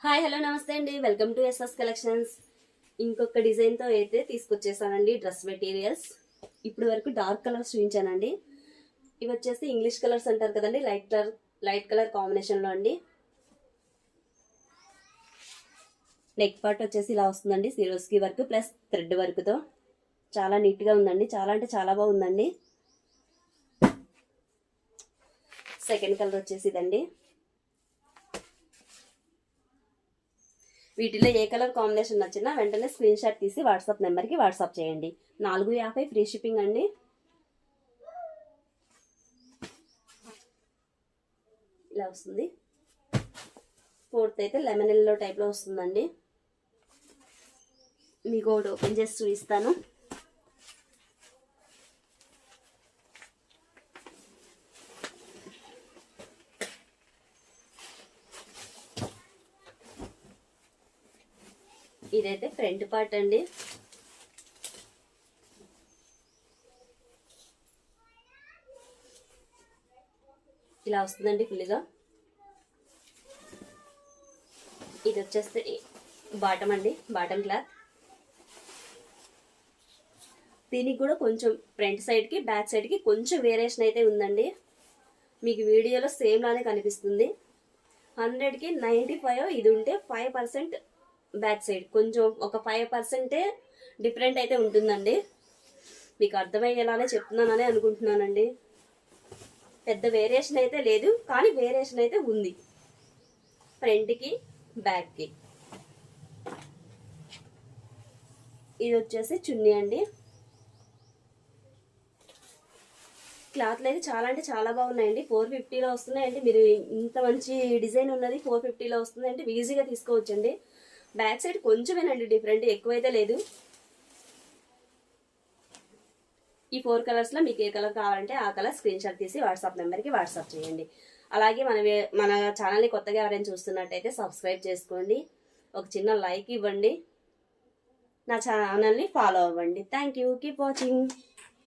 Hi hello నమస్తే అండి, welcome to SS collections. ఇంకొక డిజైన్తో అయితే తీసుకొచ్చేసానండి డ్రెస్ మెటీరియల్స్. ఇప్పుడు వరకు డార్క్ కలర్స్ చూపించానండి. ఇవి వచ్చేసి ఇంగ్లీష్ కలర్స్ అంటారు కదండి, లైట్ కలర్ కాంబినేషన్లో అండి. నెక్ పార్ట్ వచ్చేసి ఇలా వస్తుందండి, సిరోస్కి వర్క్ ప్లస్ థ్రెడ్ వర్క్తో. చాలా నీట్గా ఉందండి, చాలా అంటే చాలా బాగుందండి. సెకండ్ కలర్ వచ్చేసి ఇదండి. వీటిలో ఏ కలర్ కాంబినేషన్ నచ్చినా వెంటనే స్క్రీన్ షాట్ తీసి వాట్సాప్ నెంబర్కి వాట్సాప్ చేయండి. 450 ఫ్రీ షిప్పింగ్ అండి. ఇలా వస్తుంది. ఫోర్త్ అయితే లెమన్ ఎల్లో టైప్లో వస్తుందండి. మీకు ఒకటి ఓపెన్ చేసి చూపిస్తాను. ఇదైతే ఫ్రంట్ పార్ట్ అండి. ఇలా వస్తుందండి ఫుల్గా. ఇది వచ్చేస్తే బాటమ్ అండి, బాటమ్ క్లాత్. దీనికి కూడా కొంచెం ఫ్రంట్ సైడ్కి బ్యాక్ సైడ్కి కొంచెం వేరియేషన్ అయితే ఉందండి. మీకు వీడియోలో సేమ్ లానే కనిపిస్తుంది. 100కి 95 ఇది ఉంటే 5% బ్యాక్ సైడ్ కొంచెం ఒక 5% డిఫరెంట్ అయితే ఉంటుందండి. మీకు అర్థమయ్యేలానే చెప్తున్నానని అనుకుంటున్నానండి. పెద్ద వేరియేషన్ అయితే లేదు, కానీ వేరియేషన్ అయితే ఉంది ఫ్రంట్కి బ్యాక్కి. ఇది వచ్చేసి చున్నీ అండి. క్లాత్లు అయితే చాలా అంటే చాలా బాగున్నాయండి. 450లో వస్తున్నాయండి. మీరు ఇంత మంచి డిజైన్ ఉన్నది 450లో వస్తుందంటే ఈజీగా తీసుకోవచ్చండి. బ్యాక్ సైడ్ కొంచెమేనండి డిఫరెంట్, ఎక్కువైతే లేదు. ఈ 4 కలర్స్లో మీకు ఏ కలర్ కావాలంటే ఆ కలర్ స్క్రీన్ షాట్ తీసి వాట్సాప్ నెంబర్కి వాట్సాప్ చేయండి. అలాగే మన ఛానల్ని కొత్తగా ఎవరైనా చూస్తున్నట్టయితే సబ్స్క్రైబ్ చేసుకోండి, ఒక చిన్న లైక్ ఇవ్వండి, నా ఛానల్ని ఫాలో అవ్వండి. Thank you, keep watching.